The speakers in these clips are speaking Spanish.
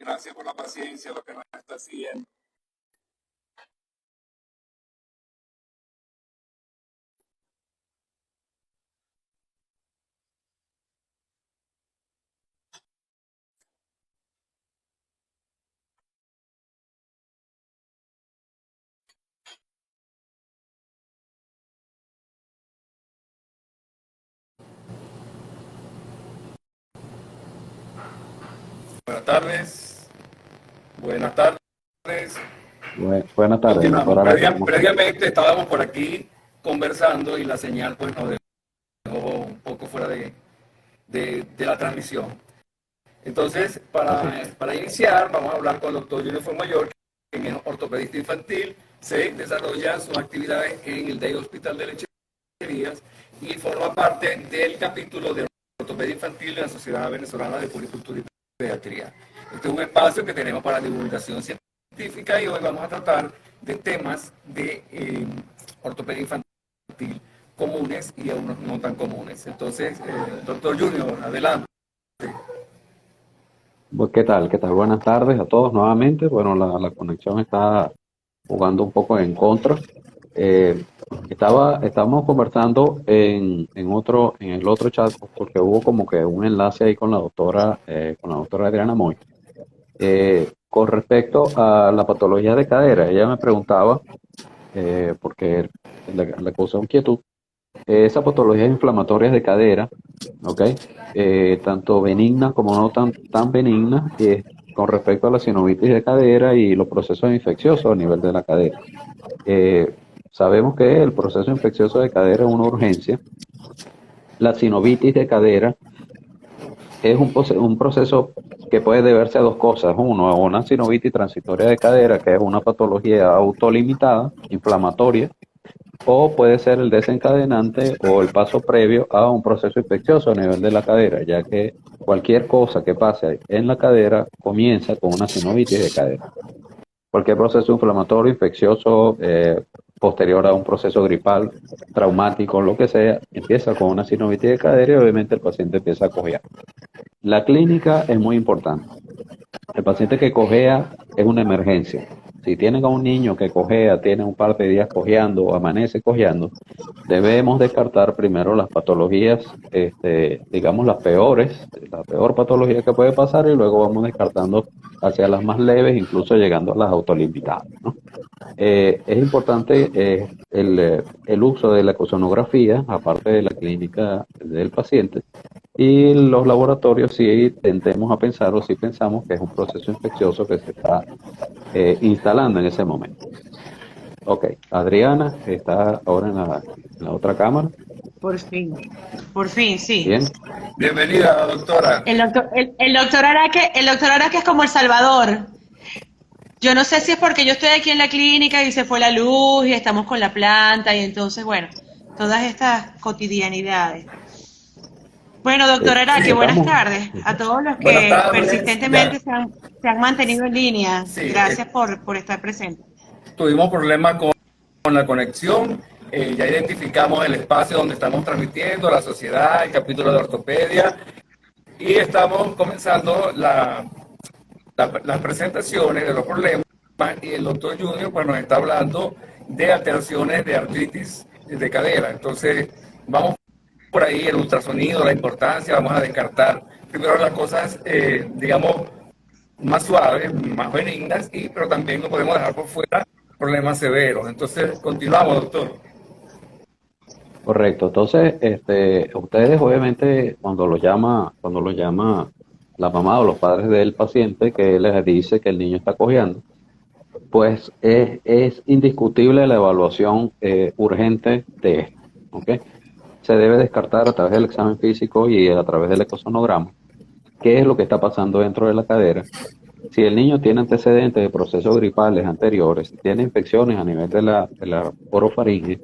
Gracias por la paciencia, lo que nos está haciendo. Buenas tardes. Buenas tardes. Buenas tardes. Continuamos. Previamente estábamos por aquí conversando y la señal pues nos dejó un poco fuera de la transmisión. Entonces, para iniciar, vamos a hablar con el doctor Junior Formayor, quien es ortopedista infantil, se desarrolla sus actividades en el DEI Hospital de Lecherías y forma parte del capítulo de ortopedia infantil de la Sociedad Venezolana de Puericultura y Pediatría. Este es un espacio que tenemos para divulgación científica y hoy vamos a tratar de temas de ortopedia infantil comunes y algunos no tan comunes. Entonces, doctor Junior, adelante. ¿Qué tal? Buenas tardes a todos nuevamente. Bueno, la conexión está jugando un poco en contra. Estábamos conversando en el otro chat porque hubo como que un enlace ahí con la doctora Adriana Moy. Con respecto a la patología de cadera, ella me preguntaba, porque le causó inquietud, esa patología inflamatoria de cadera, ¿ok? Tanto benigna como no tan benigna, con respecto a la sinovitis de cadera y los procesos infecciosos a nivel de la cadera. Sabemos que el proceso infeccioso de cadera es una urgencia. La sinovitis de cadera es un proceso que puede deberse a dos cosas. Uno, a una sinovitis transitoria de cadera, que es una patología autolimitada, inflamatoria, o puede ser el desencadenante o el paso previo a un proceso infeccioso a nivel de la cadera, ya que cualquier cosa que pase en la cadera comienza con una sinovitis de cadera. Cualquier proceso inflamatorio, infeccioso, posterior a un proceso gripal, traumático, lo que sea, empieza con una sinovitis de cadera y obviamente el paciente empieza a cojear. La clínica es muy importante. El paciente que cojea es una emergencia. Si tienen a un niño que cojea, tiene un par de días cojeando o amanece cojeando, debemos descartar primero las patologías, digamos las peores, la peor patología que puede pasar y luego vamos descartando hacia las más leves, incluso llegando a las autolimitadas, ¿no? Es importante el uso de la ecosonografía, aparte de la clínica del paciente, y los laboratorios sí tendemos a pensar o sí pensamos que es un proceso infeccioso que se está instalando en ese momento. Ok, Adriana está ahora en la otra cámara. Por fin, sí. Bien. Bienvenida, doctora. El doctor Araque es como El Salvador. Yo no sé si es porque yo estoy aquí en la clínica y se fue la luz y estamos con la planta y entonces, bueno, todas estas cotidianidades. Bueno, doctor Araque, buenas tardes a todos los que persistentemente se han mantenido en línea. Sí, gracias por estar presentes. Tuvimos problemas con la conexión. Ya identificamos el espacio donde estamos transmitiendo, la sociedad, el capítulo de ortopedia, y estamos comenzando las presentaciones de los problemas, y el doctor Junior pues nos está hablando de alteraciones de artritis de cadera. Entonces vamos por ahí, el ultrasonido, la importancia, vamos a descartar primero las cosas, digamos, más suaves, más benignas, pero también no podemos dejar por fuera problemas severos. Entonces continuamos, doctor. Correcto. Entonces, ustedes obviamente cuando lo llama la mamá o los padres del paciente que les dice que el niño está cojeando, pues es indiscutible la evaluación urgente de esto, ¿ok? Se debe descartar a través del examen físico y a través del ecosonograma qué es lo que está pasando dentro de la cadera. Si el niño tiene antecedentes de procesos gripales anteriores, si tiene infecciones a nivel de la orofaringe,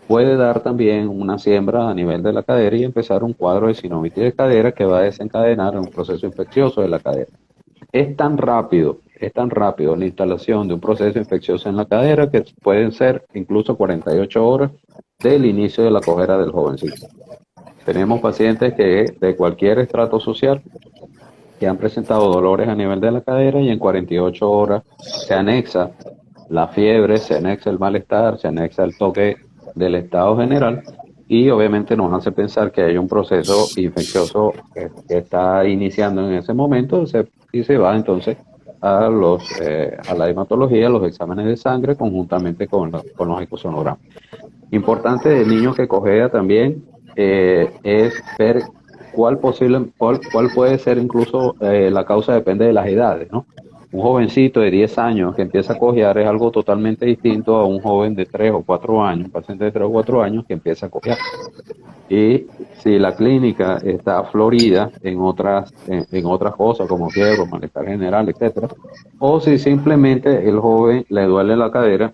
puede dar también una siembra a nivel de la cadera y empezar un cuadro de sinovitis de cadera que va a desencadenar un proceso infeccioso de la cadera. Es tan rápido la instalación de un proceso infeccioso en la cadera que pueden ser incluso 48 horas del inicio de la cojera del jovencito. Tenemos pacientes que de cualquier estrato social, que han presentado dolores a nivel de la cadera y en 48 horas se anexa la fiebre, se anexa el malestar, se anexa el toque del estado general y obviamente nos hace pensar que hay un proceso infeccioso que está iniciando en ese momento y se va entonces a la hematología, los exámenes de sangre conjuntamente con los ecosonogramas. Importante del niño que cojea también es ver cuál puede ser incluso la causa, depende de las edades, ¿no? Un jovencito de 10 años que empieza a cojear es algo totalmente distinto a un joven de 3 o 4 años, un paciente de 3 o 4 años que empieza a cojear. Y si la clínica está florida en otras cosas como fiebre, malestar general, etcétera, o si simplemente el joven le duele la cadera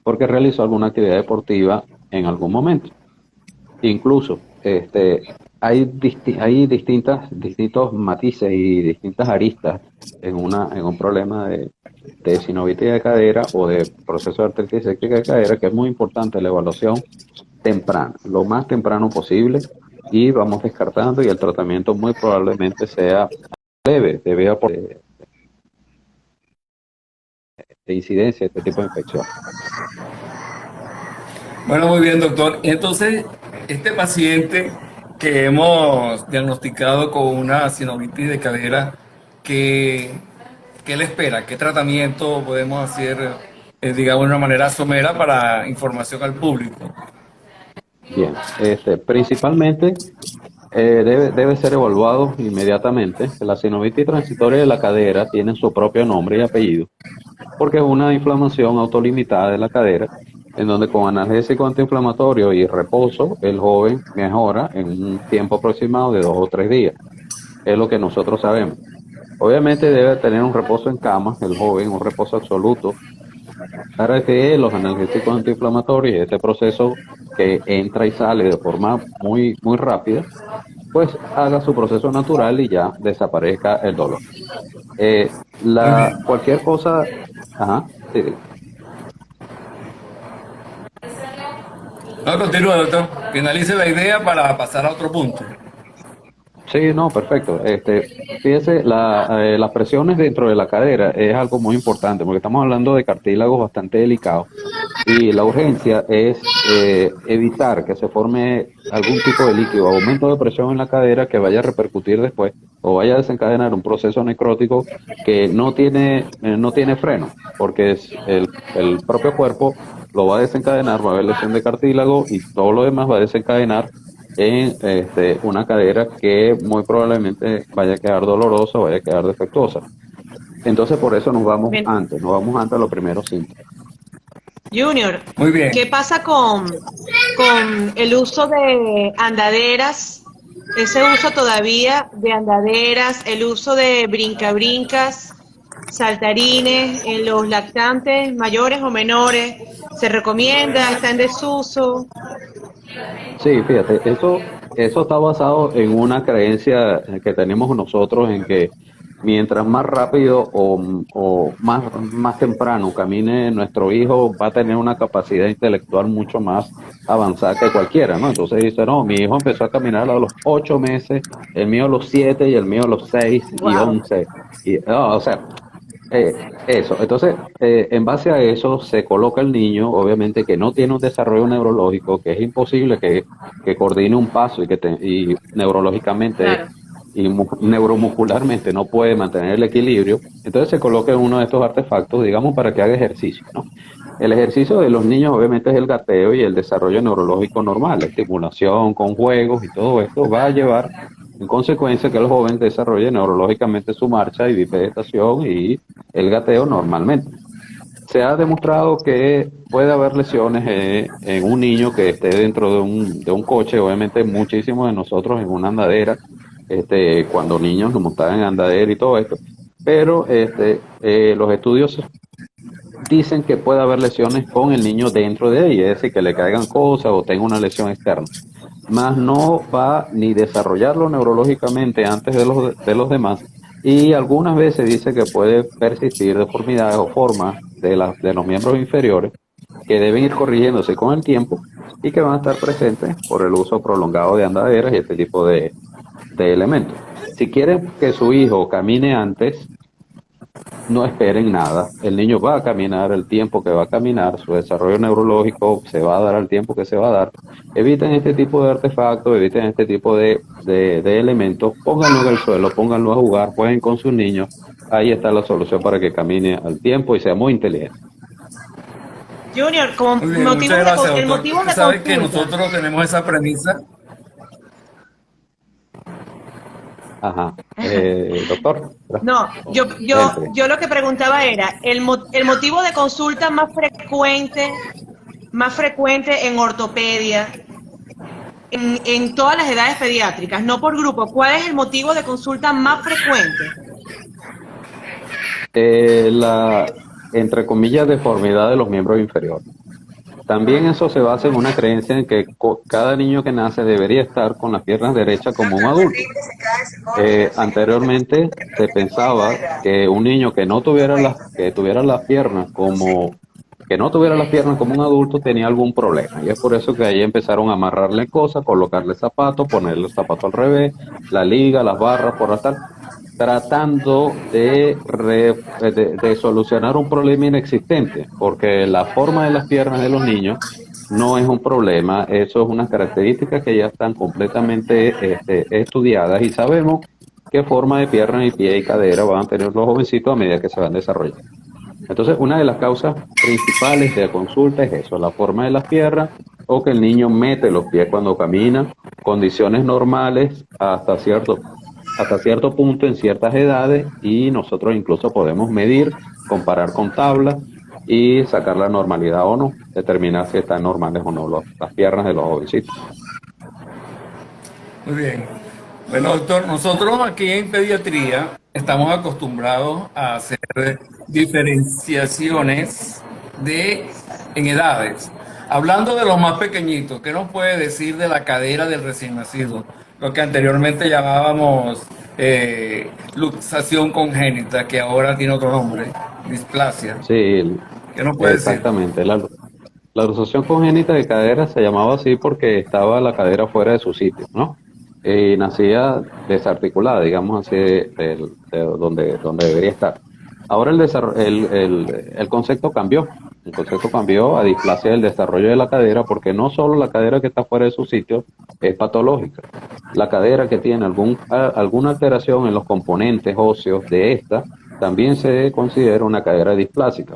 porque realizó alguna actividad deportiva en algún momento. Incluso hay distintos matices y distintas aristas en un problema de sinovitis de cadera o de proceso de artritis séptica de cadera, que es muy importante la evaluación temprana, lo más temprano posible, y vamos descartando y el tratamiento muy probablemente sea leve, debido a de incidencia de este tipo de infección. Bueno, muy bien, doctor. Y entonces, este paciente que hemos diagnosticado con una sinovitis de cadera, ¿qué le espera? ¿Qué tratamiento podemos hacer, digamos, de una manera somera para información al público? Bien, principalmente debe ser evaluado inmediatamente. La sinovitis transitoria de la cadera tiene su propio nombre y apellido, porque es una inflamación autolimitada de la cadera, en donde con analgésico antiinflamatorio y reposo, el joven mejora en un tiempo aproximado de 2 o 3 días. Es lo que nosotros sabemos. Obviamente debe tener un reposo en cama, el joven, un reposo absoluto, para que los analgésicos antiinflamatorios y este proceso que entra y sale de forma muy, muy rápida, pues haga su proceso natural y ya desaparezca el dolor. Muy bien. Cualquier cosa, ajá, sí, No, continúa, doctor. Finalice la idea para pasar a otro punto. sí, no, perfecto. Fíjese, las presiones dentro de la cadera es algo muy importante porque estamos hablando de cartílagos bastante delicados y la urgencia es evitar que se forme algún tipo de líquido, aumento de presión en la cadera que vaya a repercutir después o vaya a desencadenar un proceso necrótico que no tiene freno, porque el propio cuerpo lo va a desencadenar, va a haber lesión de cartílago y todo lo demás va a desencadenar en una cadera que muy probablemente vaya a quedar dolorosa, vaya a quedar defectuosa. Entonces por eso nos vamos Bien. antes a los primeros síntomas. Junior, Muy bien. ¿qué pasa con el uso de andaderas? Ese uso todavía de andaderas, el uso de brinca-brincas, saltarines en los lactantes mayores o menores, ¿se recomienda? ¿Está en desuso? Sí, fíjate, eso está basado en una creencia que tenemos nosotros en que mientras más rápido o más temprano camine nuestro hijo, va a tener una capacidad intelectual mucho más avanzada que cualquiera, ¿no? Entonces dice, no, mi hijo empezó a caminar a los 8 meses, el mío a los 7 y el mío a los 6 y Wow. 11. No, o sea, eso, entonces, en base a eso se coloca el niño, obviamente que no tiene un desarrollo neurológico, que es imposible que coordine un paso y neurológicamente Claro. y neuromuscularmente no puede mantener el equilibrio, entonces se coloca en uno de estos artefactos, digamos, para que haga ejercicio, ¿no? El ejercicio de los niños obviamente es el gateo y el desarrollo neurológico normal, la estimulación con juegos y todo esto va a llevar en consecuencia que el joven desarrolle neurológicamente su marcha y bipedestación y el gateo normalmente. Se ha demostrado que puede haber lesiones en un niño que esté dentro de un coche, obviamente muchísimos de nosotros en una andadera, cuando niños nos montaban en andadera y todo esto, pero los estudios dicen que puede haber lesiones con el niño dentro de ella, es decir, que le caigan cosas o tenga una lesión externa, más no va ni desarrollarlo neurológicamente antes de los demás, y algunas veces dice que puede persistir deformidades o formas de los miembros inferiores que deben ir corrigiéndose con el tiempo y que van a estar presentes por el uso prolongado de andaderas y este tipo de de elementos. Si quieren que su hijo camine antes, no esperen nada. El niño va a caminar el tiempo que va a caminar, su desarrollo neurológico se va a dar al tiempo que se va a dar. Eviten este tipo de artefactos, eviten este tipo de elementos, pónganlo en el suelo, pónganlo a jugar, jueguen con sus niños. Ahí está la solución para que camine al tiempo y sea muy inteligente. Junior, como Muy bien, muchas gracias, el doctor. motivo Usted de sabe que consulta. nosotros tenemos esa premisa. Ajá. Doctor, No, entre. yo lo que preguntaba era, el motivo de consulta más frecuente en ortopedia, en todas las edades pediátricas, no por grupo, ¿cuál es el motivo de consulta más frecuente? La, entre comillas, deformidad de los miembros inferiores. También eso se basa en una creencia en que cada niño que nace debería estar con las piernas derechas como un adulto. Anteriormente se pensaba que un niño que tuviera las piernas como que no tuviera las piernas como un adulto tenía algún problema y es por eso que ahí empezaron a amarrarle cosas, colocarle zapatos, ponerle el zapato al revés, la liga, las barras por atrás, tratando de solucionar un problema inexistente, porque la forma de las piernas de los niños no es un problema, eso es unas características que ya están completamente estudiadas y sabemos qué forma de pierna y pie y cadera van a tener los jovencitos a medida que se van desarrollando. Entonces, una de las causas principales de consulta es eso, la forma de las piernas o que el niño mete los pies cuando camina, condiciones normales hasta cierto punto en ciertas edades y nosotros incluso podemos medir, comparar con tablas y sacar la normalidad o no, determinar si están normales o no las piernas de los jovencitos. Muy bien. Bueno, doctor, nosotros aquí en pediatría estamos acostumbrados a hacer diferenciaciones en edades. Hablando de los más pequeñitos, ¿qué nos puede decir de la cadera del recién nacido? Lo que anteriormente llamábamos luxación congénita, que ahora tiene otro nombre, displasia. Sí, ¿Qué nos puede decir? exactamente. La luxación congénita de cadera se llamaba así porque estaba la cadera fuera de su sitio, ¿no? Y nacía desarticulada, digamos así, de donde debería estar. Ahora el concepto cambió. El concepto cambió a displasia del desarrollo de la cadera porque no solo la cadera que está fuera de su sitio es patológica. La cadera que tiene alguna alteración en los componentes óseos de esta también se considera una cadera displásica.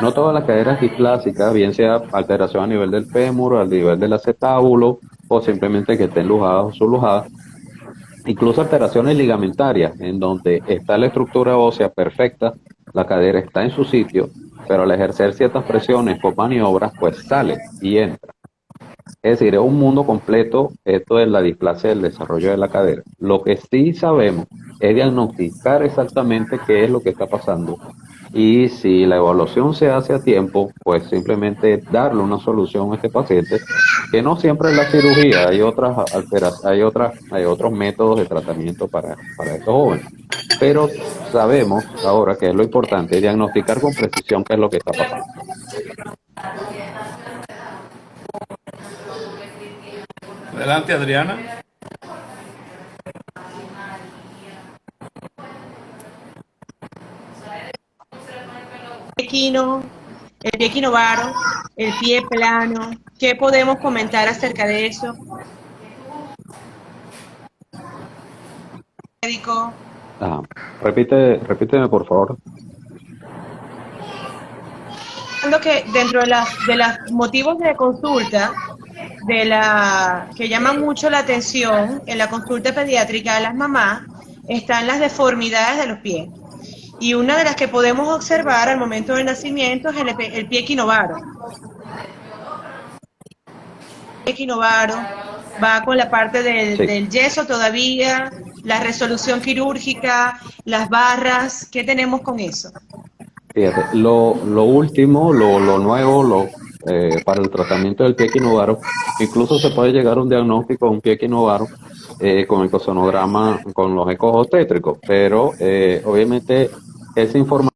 No todas las caderas displásicas, bien sea alteración a nivel del fémur, a nivel del acetábulo, o simplemente que estén lujadas o sublujadas, incluso alteraciones ligamentarias, en donde está la estructura ósea perfecta, la cadera está en su sitio, pero al ejercer ciertas presiones por maniobras, pues sale y entra. Es decir, es un mundo completo esto de la displasia del desarrollo de la cadera. Lo que sí sabemos es diagnosticar exactamente qué es lo que está pasando y si la evaluación se hace a tiempo, pues simplemente darle una solución a este paciente, que no siempre es la cirugía, hay otros métodos de tratamiento para estos jóvenes. Pero sabemos ahora que es lo importante, diagnosticar con precisión qué es lo que está pasando. Adelante, Adriana. Equino, el pie equinovaro, el pie plano. ¿Qué podemos comentar acerca de eso? Médico. Ajá. Repíteme por favor. Hablando que dentro de los motivos de consulta, que llaman mucho la atención en la consulta pediátrica de las mamás, están las deformidades de los pies. Y una de las que podemos observar al momento del nacimiento es el pie equinovaro. El pie equinovaro va con la parte Sí. del yeso todavía, la resolución quirúrgica, las barras. ¿Qué tenemos con eso? Fíjate, lo último, lo nuevo, para el tratamiento del pie equinovaro, incluso se puede llegar a un diagnóstico de un pie equinovaro con el cosonograma, con los ecos obstétricos, pero obviamente esa información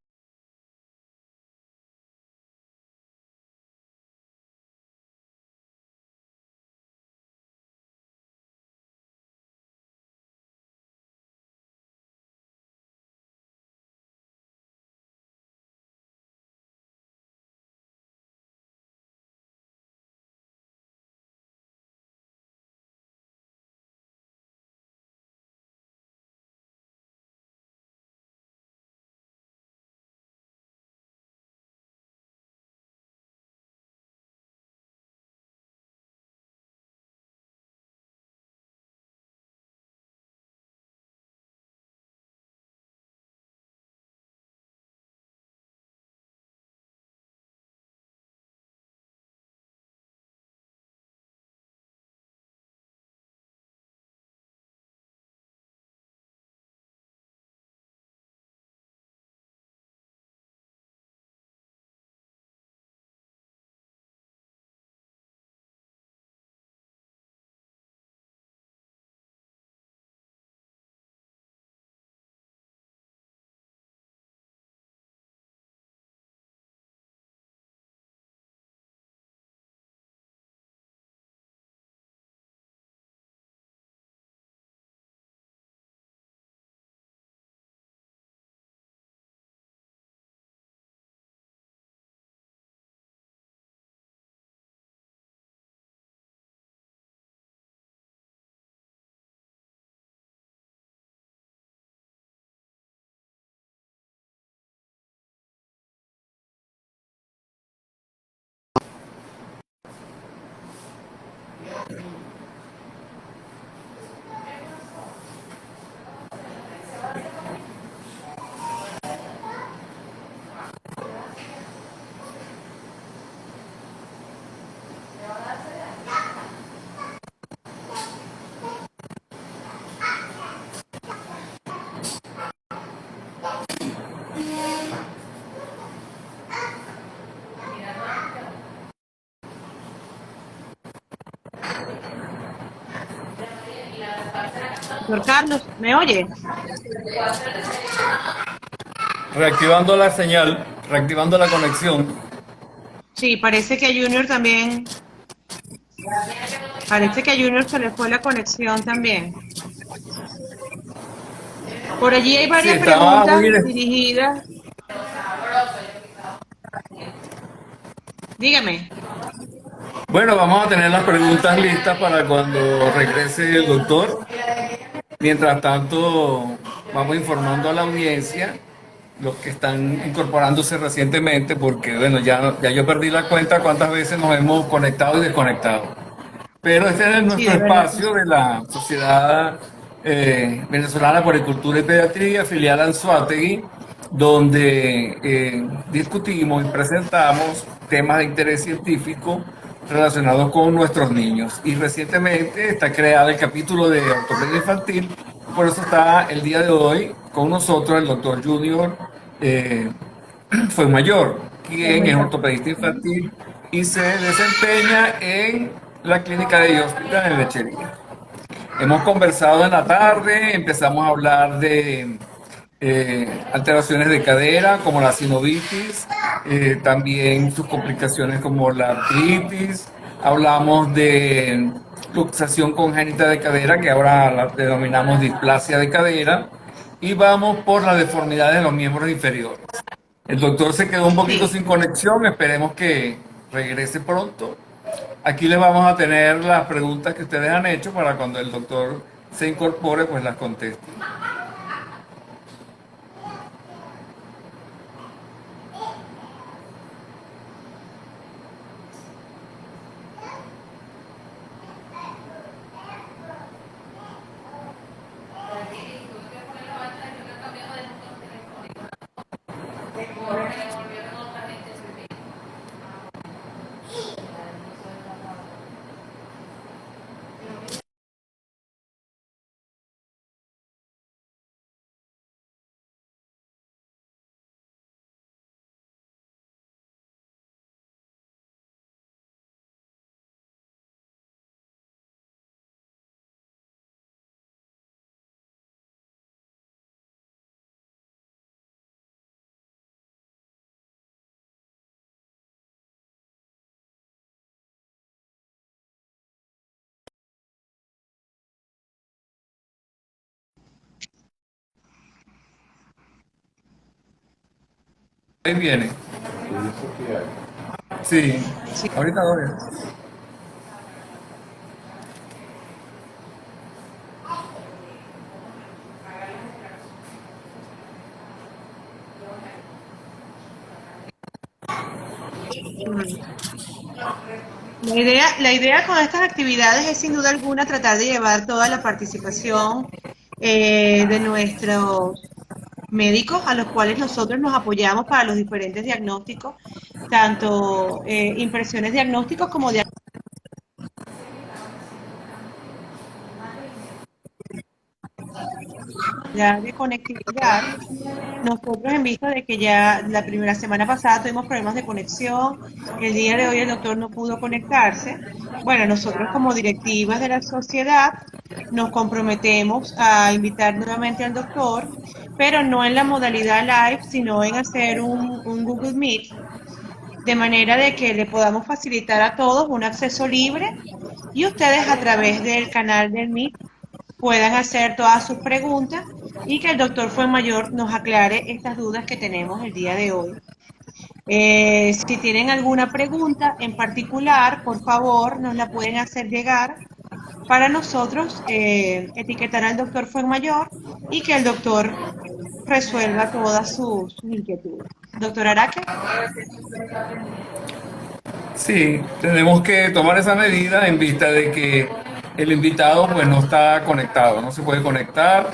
Doctor Carlos, ¿me oye? Reactivando la señal, reactivando la conexión. Sí, parece que a Junior también, parece que a Junior se le fue la conexión también. Por allí hay Sí, varias estaba preguntas muy bien. dirigidas. Dígame. Bueno, vamos a tener las preguntas listas para cuando regrese el doctor. Mientras tanto, vamos informando a la audiencia, los que están incorporándose recientemente, porque bueno, ya yo perdí la cuenta cuántas veces nos hemos conectado y desconectado. Pero este es Sí, nuestro de verdad que espacio de la Sociedad Venezolana por Cultura y Pediatría, filial Anzoátegui, donde discutimos y presentamos temas de interés científico relacionados con nuestros niños. Y recientemente está creado el capítulo de ortopedia infantil, por eso está el día de hoy con nosotros el doctor Junior eh, fue mayor, fue quien es mayor. ortopedista infantil y se desempeña en la clínica de hospital en Lechería. Hemos conversado en la tarde, empezamos a hablar de alteraciones de cadera como la sinovitis, también sus complicaciones como la artritis, hablamos de luxación congénita de cadera, que ahora la denominamos displasia de cadera, y vamos por las deformidades de los miembros inferiores. El doctor se quedó un poquito Sí. sin conexión, esperemos que regrese pronto. Aquí les vamos a tener las preguntas que ustedes han hecho para cuando el doctor se incorpore, pues las conteste. Ahí viene. Sí, Sí. ahorita lo veo. La idea con estas actividades es sin duda alguna tratar de llevar toda la participación de nuestros médicos a los cuales nosotros nos apoyamos para los diferentes diagnósticos, tanto impresiones diagnósticos como de conectividad. Nosotros en vista de que ya la primera semana pasada tuvimos problemas de conexión, el día de hoy el doctor no pudo conectarse. Bueno, nosotros como directivas de la sociedad nos comprometemos a invitar nuevamente al doctor, pero no en la modalidad live, sino en hacer un Google Meet, de manera de que le podamos facilitar a todos un acceso libre y ustedes a través del canal del Meet puedan hacer todas sus preguntas y que el doctor Fuenmayor nos aclare estas dudas que tenemos el día de hoy. Si tienen alguna pregunta en particular, por favor, nos la pueden hacer llegar para nosotros etiquetar al doctor Fuenmayor y que el doctor resuelva todas sus inquietudes. Doctor Araque. Sí, tenemos que tomar esa medida en vista de que el invitado pues no está conectado, no se puede conectar.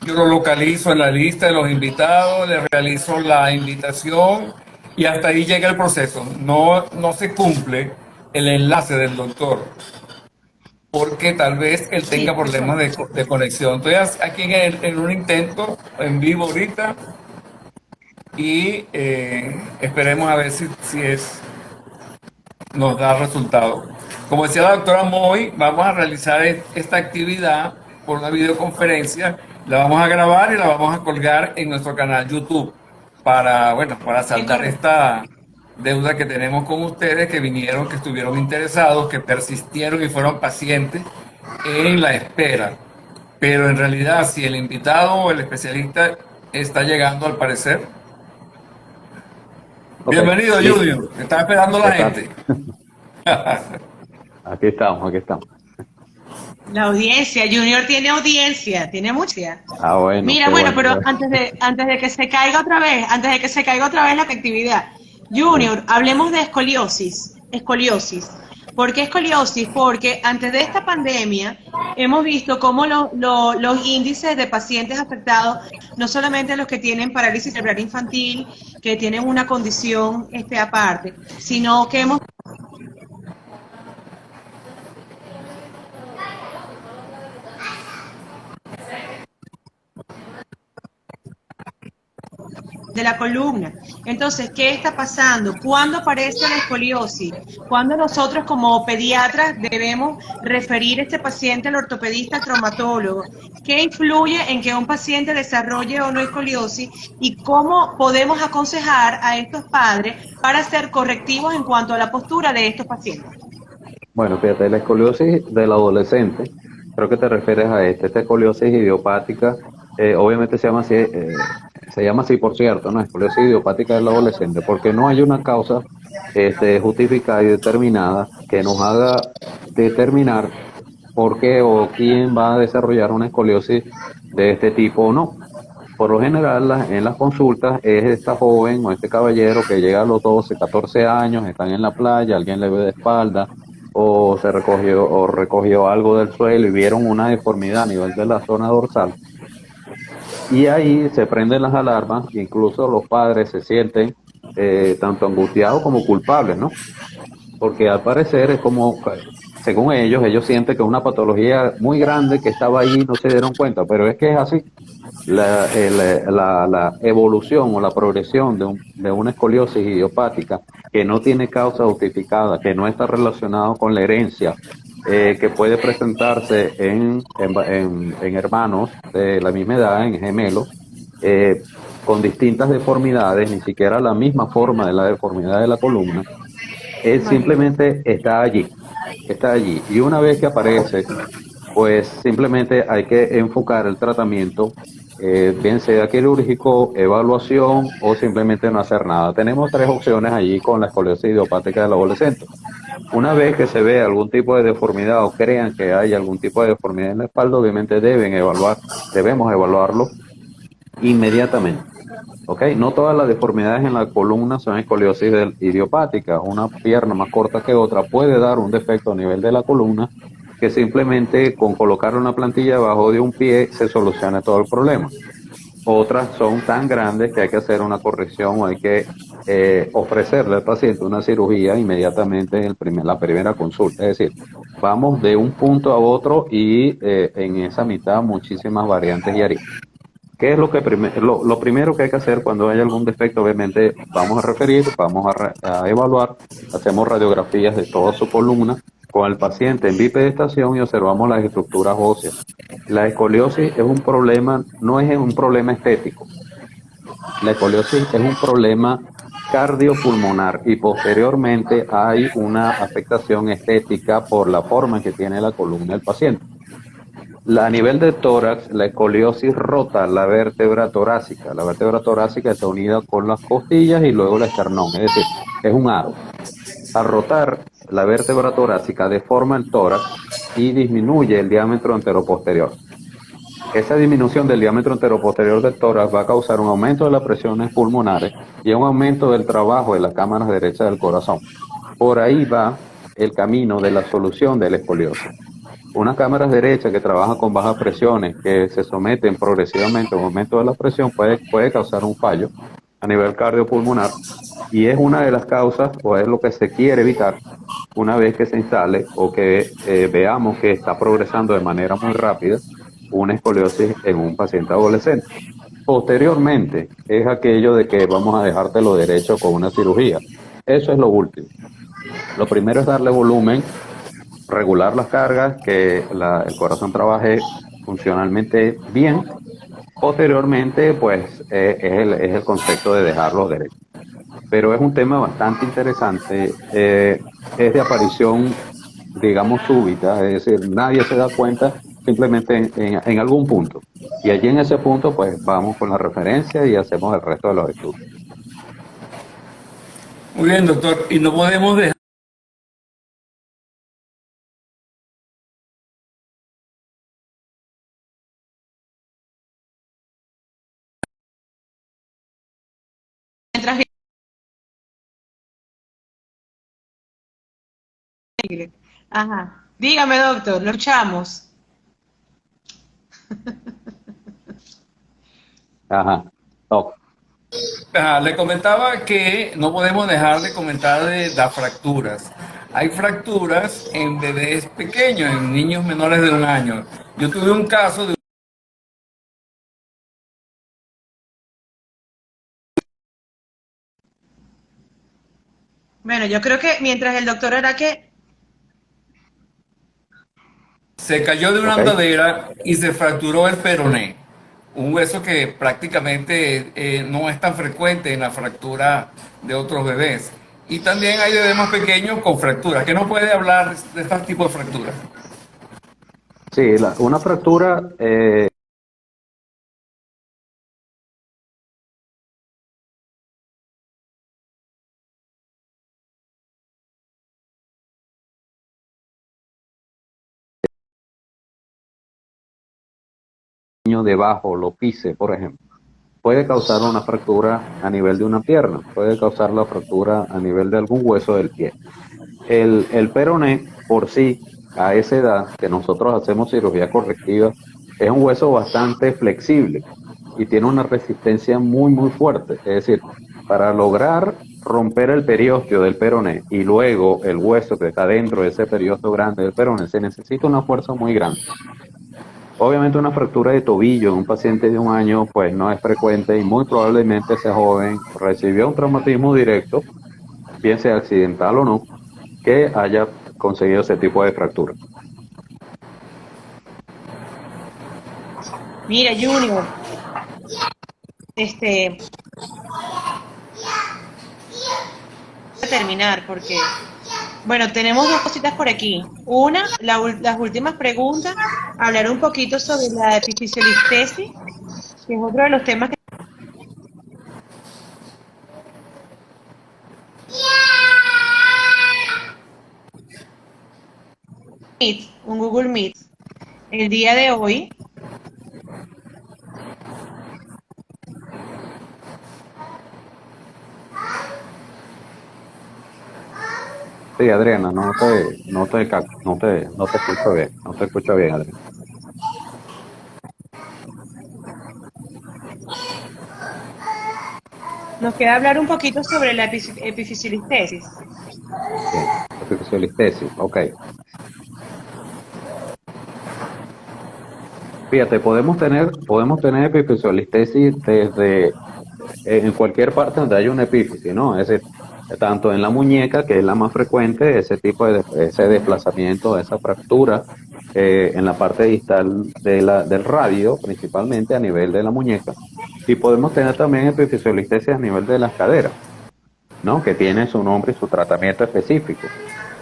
Yo lo localizo en la lista de los invitados, le realizo la invitación y hasta ahí llega el proceso. No se cumple el enlace del doctor porque tal vez él Sí, tenga eso. problemas de conexión. Estoy aquí en un intento en vivo ahorita y esperemos a ver si nos da resultado. Como decía la doctora Moy, vamos a realizar esta actividad por una videoconferencia. La vamos a grabar y la vamos a colgar en nuestro canal YouTube para, bueno, para saldar esta deuda que tenemos con ustedes, que vinieron, que estuvieron interesados, que persistieron y fueron pacientes en la espera. Pero en realidad, si el invitado o el especialista está llegando, al parecer. Okay. Bienvenido, Sí. Junior. Está esperando la gente. Aquí estamos, aquí estamos. La audiencia, Junior tiene audiencia, tiene mucha. Ah, bueno. Mira, qué bueno, pero pues. antes de que se caiga otra vez, antes de que se caiga otra vez la actividad, Junior, hablemos de escoliosis. Escoliosis. ¿Por qué escoliosis? Porque antes de esta pandemia hemos visto cómo los índices de pacientes afectados, no solamente los que tienen parálisis cerebral infantil, que tienen una condición aparte, sino que hemos de la columna. Entonces, ¿qué está pasando? ¿Cuándo aparece la escoliosis? ¿Cuándo nosotros como pediatras debemos referir a este paciente al ortopedista, al traumatólogo? ¿Qué influye en que un paciente desarrolle o no escoliosis? ¿Y cómo podemos aconsejar a estos padres para ser correctivos en cuanto a la postura de estos pacientes? Bueno, fíjate, la escoliosis del adolescente, creo que te refieres a esta escoliosis idiopática, obviamente se llama así por cierto, ¿no? Escoliosis idiopática del adolescente, porque no hay una causa justificada y determinada que nos haga determinar por qué o quién va a desarrollar una escoliosis de este tipo o no. Por lo general, en las consultas es esta joven o este caballero que llega a los 12, 14 años, están en la playa, alguien le ve de espalda, o recogió algo del suelo y vieron una deformidad a nivel de la zona dorsal. Y ahí se prenden las alarmas, incluso los padres se sienten tanto angustiados como culpables, ¿no? Porque al parecer es como, según ellos sienten que es una patología muy grande que estaba ahí y no se dieron cuenta, pero es que es así. La evolución o la progresión de una escoliosis idiopática que no tiene causa justificada, que no está relacionado con la herencia, que puede presentarse en hermanos de la misma edad, en gemelos, con distintas deformidades, ni siquiera la misma forma de la deformidad de la columna, simplemente está allí. Y una vez que aparece, pues simplemente hay que enfocar el tratamiento, bien sea quirúrgico, evaluación o simplemente no hacer nada. Tenemos tres opciones allí con la escoliosis idiopática del adolescente. Una vez que se ve algún tipo de deformidad o crean que hay algún tipo de deformidad en la espalda, obviamente debemos evaluarlo inmediatamente. ¿Okay? No todas las deformidades en la columna son escoliosis idiopática. Una pierna más corta que otra puede dar un defecto a nivel de la columna que simplemente con colocar una plantilla debajo de un pie se soluciona todo el problema. Otras son tan grandes que hay que hacer una corrección o hay que ofrecerle al paciente una cirugía inmediatamente en la primera consulta. Es decir, vamos de un punto a otro y en esa mitad muchísimas variantes y aristas. ¿Qué es lo primero que hay que hacer cuando hay algún defecto? Obviamente vamos a referir, vamos a evaluar, hacemos radiografías de toda su columna con el paciente en bipedestación y observamos las estructuras óseas. La escoliosis es un problema, no es un problema estético. La escoliosis es un problema cardiopulmonar y posteriormente hay una afectación estética por la forma en que tiene la columna del paciente. A nivel de tórax, la escoliosis rota la vértebra torácica. La vértebra torácica está unida con las costillas y luego el esternón, es decir, es un aro. Al rotar, la vértebra torácica deforma el tórax y disminuye el diámetro anteroposterior. Esa disminución del diámetro anteroposterior del tórax va a causar un aumento de las presiones pulmonares y un aumento del trabajo de las cámaras derechas del corazón. Por ahí va el camino de la solución de la escoliosis. Unas cámaras derechas que trabajan con bajas presiones, que se someten progresivamente a un aumento de la presión, puede causar un fallo a nivel cardiopulmonar y es una de las causas o es lo que se quiere evitar una vez que se instale o que veamos que está progresando de manera muy rápida una escoliosis en un paciente adolescente. Posteriormente es aquello de que vamos a dejártelo derecho con una cirugía. Eso es lo último. Lo primero es darle volumen, regular las cargas, que el corazón trabaje funcionalmente bien. Posteriormente, pues es el concepto de dejarlos derechos. Pero es un tema bastante interesante. Es de aparición, digamos, súbita, es decir, nadie se da cuenta simplemente en algún punto. Y allí en ese punto, pues vamos con la referencia y hacemos el resto de los estudios. Muy bien, doctor. Y no podemos dejar Mientras bien. Ajá. Dígame, doctor, lo echamos. Ajá. Top. Le comentaba que no podemos dejar de comentar de las fracturas. Hay fracturas en bebés pequeños, en niños menores de 1 año. Yo tuve un caso de... Bueno, yo creo que mientras el doctor Araque, Se cayó de una ¿Ok? andadera y se fracturó el peroné. Un hueso que prácticamente no es tan frecuente en la fractura de otros bebés. Y también hay bebés más pequeños con fracturas. ¿Qué nos puede hablar de este tipo de fracturas? Sí, una fractura niño debajo lo pise, por ejemplo, puede causar una fractura a nivel de una pierna, puede causar la fractura a nivel de algún hueso del pie. El peroné por sí, a esa edad que nosotros hacemos cirugía correctiva, es un hueso bastante flexible y tiene una resistencia muy, muy fuerte. Es decir, para lograr romper el periósteo del peroné y luego el hueso que está dentro de ese periósteo grande del peroné, se necesita una fuerza muy grande. Obviamente una fractura de tobillo en un paciente de 1 año pues no es frecuente y muy probablemente ese joven recibió un traumatismo directo, bien sea accidental o no, que haya conseguido ese tipo de fractura. mira, Junior, este, voy a terminar porque, bueno, tenemos dos cositas por aquí. Una, las últimas preguntas, hablar un poquito sobre la epifisiolistesis, que es otro de los temas que Meet, un Google Meet, el día de hoy. Sí, Adriana, no te escucho bien, no te escucho bien, Adriana. Nos queda hablar un poquito sobre la epifisiolistesis. Sí, epifisiolistesis, ok. Fíjate, podemos tener epifisiolistesis desde en cualquier parte donde haya una epífisis, ¿no? Es decir, tanto en la muñeca, que es la más frecuente, ese tipo de ese desplazamiento, esa fractura en la parte distal del radio, principalmente a nivel de la muñeca, y podemos tener también epifisiolistesis a nivel de las caderas, ¿no? Que tiene su nombre y su tratamiento específico.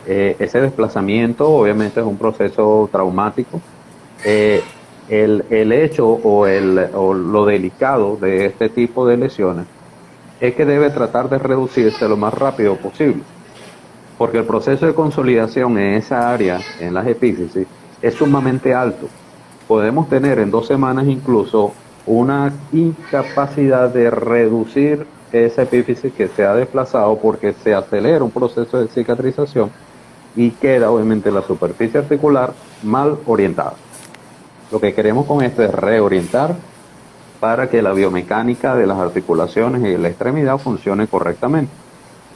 Ese desplazamiento obviamente es un proceso traumático. Eh, el hecho o lo delicado de este tipo de lesiones es que debe tratar de reducirse lo más rápido posible, porque el proceso de consolidación en esa área, en las epífisis, es sumamente alto. Podemos tener en 2 semanas incluso una incapacidad de reducir esa epífisis que se ha desplazado porque se acelera un proceso de cicatrización y queda obviamente la superficie articular mal orientada. Lo que queremos con esto es reorientar para que la biomecánica de las articulaciones y de la extremidad funcione correctamente.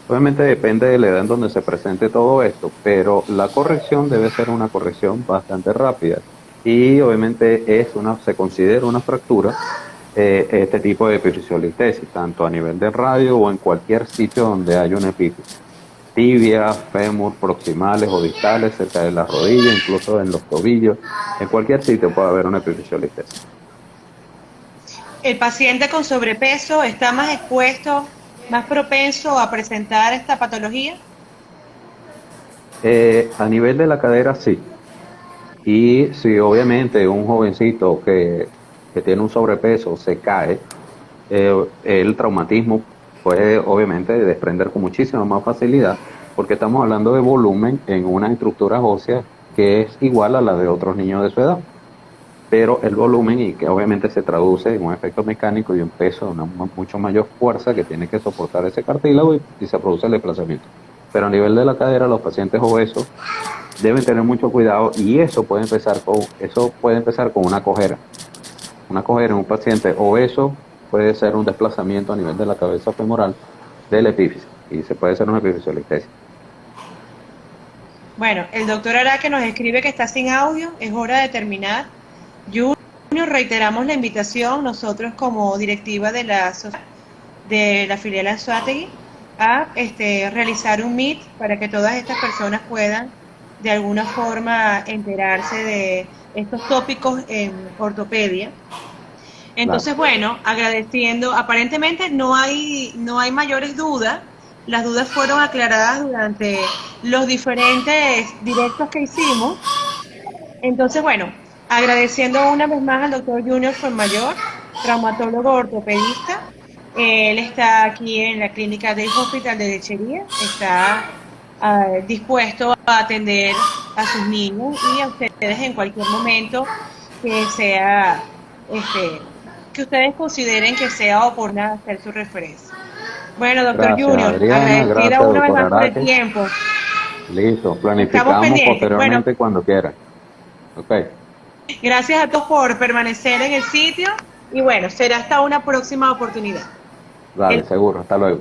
Obviamente depende de la edad en donde se presente todo esto, pero la corrección debe ser una corrección bastante rápida y obviamente se considera una fractura este tipo de epifisiolistesis, tanto a nivel del radio o en cualquier sitio donde haya una epífisis. tibia, fémur, proximales o distales, cerca de las rodillas, incluso en los tobillos. En cualquier sitio puede haber una epifisiolistesis. ¿El paciente con sobrepeso está más expuesto, más propenso a presentar esta patología? A nivel de la cadera, sí. Y si obviamente un jovencito que tiene un sobrepeso se cae, el traumatismo puede obviamente desprender con muchísima más facilidad, porque estamos hablando de volumen en una estructura ósea que es igual a la de otros niños de su edad. Pero el volumen, y que obviamente se traduce en un efecto mecánico y un peso, una mucho mayor fuerza que tiene que soportar ese cartílago y se produce el desplazamiento. Pero a nivel de la cadera, los pacientes obesos deben tener mucho cuidado, y eso puede empezar con una cojera. Una cojera en un paciente obeso puede ser un desplazamiento a nivel de la cabeza femoral del epífisis, y se puede hacer una epifisiolistesis. Bueno, el doctor Araque nos escribe que está sin audio, es hora de terminar. Junior, reiteramos la invitación, nosotros como directiva de la filial Anzoátegui, a realizar un meet para que todas estas personas puedan de alguna forma enterarse de estos tópicos en ortopedia. Entonces, bueno, agradeciendo, aparentemente no hay mayores dudas, las dudas fueron aclaradas durante los diferentes directos que hicimos. Entonces, bueno, agradeciendo una vez más al doctor Junior Fuenmayor, traumatólogo ortopedista. Él está aquí en la clínica del Hospital de Lechería, está dispuesto a atender a sus niños y a ustedes en cualquier momento que sea, que ustedes consideren que sea oportuno hacer su referencia. Bueno, doctor Gracias, Junior, Adriana, agradecida gracias, una vez doctor más por el Araque. tiempo. Listo, Estamos planificamos pendientes. posteriormente Bueno, cuando quieran. Ok, gracias a todos por permanecer en el sitio y bueno, será hasta una próxima oportunidad. dale, seguro, hasta luego.